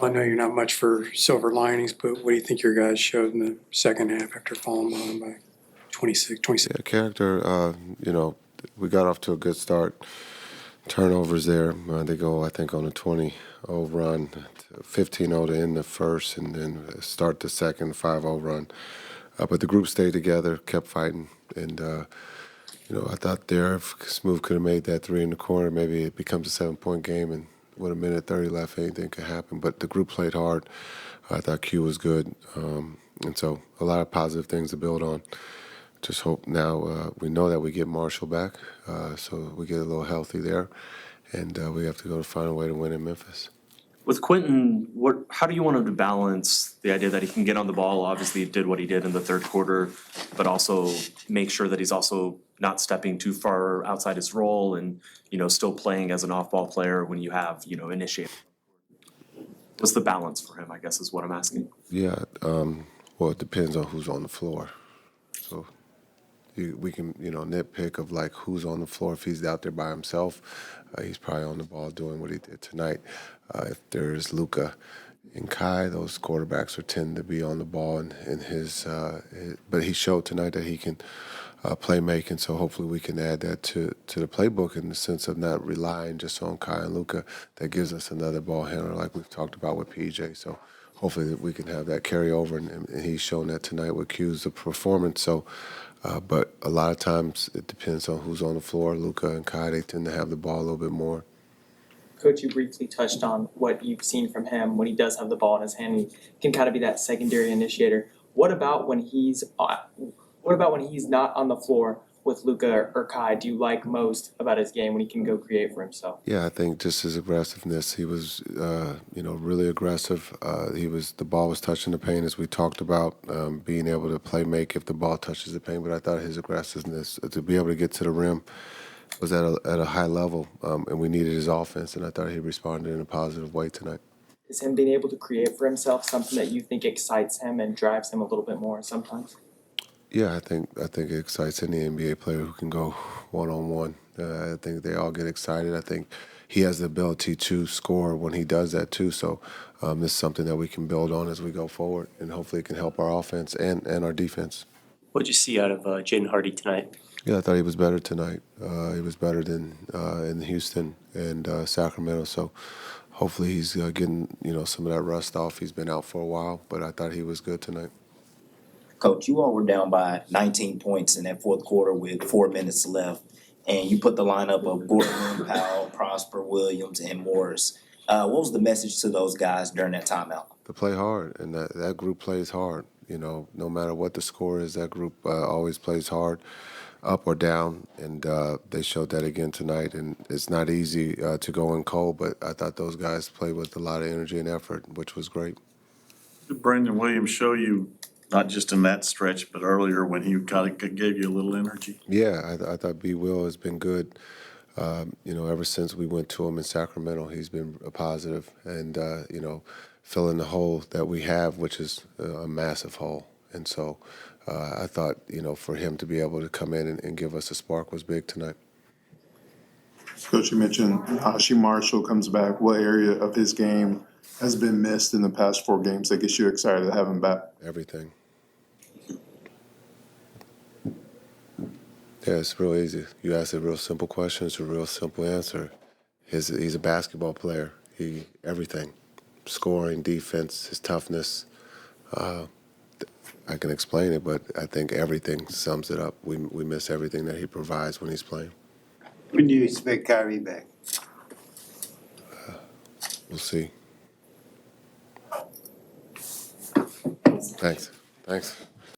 Well, I know you're not much for silver linings, but what do you think your guys showed in the second half after falling behind by 26? Yeah, character, we got off to a good start. Turnovers there. They go, I think, on a 20-0 run, 15-0 to end the first, and then start the second 5-0 run. But the group stayed together, kept fighting, and I thought there, if Smooth could have made that three in the corner, maybe it becomes a 7-point game, and with a minute 30 left, anything could happen. But the group played hard. I thought Q was good, and so a lot of positive things to build on. Just hope now we know that we get Marshall back, so we get a little healthy there, and we have to go to find a way to win in Memphis. With Quentin, how do you want him to balance the idea that he can get on the ball? Obviously, he did what he did in the third quarter, but also make sure that he's also not stepping too far outside his role and, still playing as an off-ball player when you have, initiated. What's the balance for him, I guess, is what I'm asking. Yeah, well, it depends on who's on the floor. So we can, nitpick of like who's on the floor. If he's out there by himself, he's probably on the ball doing what he did tonight. If there's Luka and Kai, those quarterbacks tend to be on the ball, but he showed tonight that he can play making. So hopefully we can add that to the playbook in the sense of not relying just on Kai and Luka. That gives us another ball handler like we've talked about with PJ. So hopefully we can have that carry over, and he's shown that tonight with Q's performance. So. But a lot of times it depends on who's on the floor. Luka and Kai, they tend to have the ball a little bit more. Coach, you briefly touched on what you've seen from him when he does have the ball in his hand. He can kind of be that secondary initiator. What about when he's not on the floor with Luka or Kai? Do you like most about his game when he can go create for himself? Yeah, I think just his aggressiveness. He was, really aggressive. The ball was touching the paint, as we talked about, being able to play make if the ball touches the paint. But I thought his aggressiveness to be able to get to the rim was at a high level, and we needed his offense. And I thought he responded in a positive way tonight. Is him being able to create for himself something that you think excites him and drives him a little bit more sometimes? Yeah, I think it excites any NBA player who can go one-on-one. I think they all get excited. I think he has the ability to score when he does that too. So this is something that we can build on as we go forward, and hopefully it can help our offense and our defense. What did you see out of Jaden Hardy tonight? Yeah, I thought he was better tonight. He was better than in Houston and Sacramento. So hopefully he's getting some of that rust off. He's been out for a while, but I thought he was good tonight. Coach, you all were down by 19 points in that fourth quarter with 4 minutes left, and you put the lineup of Gordon, Powell, Prosper, Williams, and Morris. What was the message to those guys during that timeout? To play hard, and that group plays hard. No matter what the score is, that group always plays hard, up or down, and they showed that again tonight. And it's not easy to go in cold, but I thought those guys played with a lot of energy and effort, which was great. Did Brandon Williams show you, not just in that stretch, but earlier when he kind of gave you a little energy? Yeah, I thought B. Will has been good. Ever since we went to him in Sacramento, he's been a positive and, filling the hole that we have, which is a massive hole. And so I thought, for him to be able to come in and give us a spark was big tonight. Coach, you mentioned Naji Marshall comes back. What area of his game has been missed in the past 4 games that gets you excited to have him back? Everything. Yeah, it's real easy. You ask a real simple question, it's a real simple answer. He's a basketball player. Everything. Scoring, defense, his toughness. I can explain it, but I think everything sums it up. We miss everything that he provides when he's playing. When do you expect Kyrie back? We'll see. Thanks.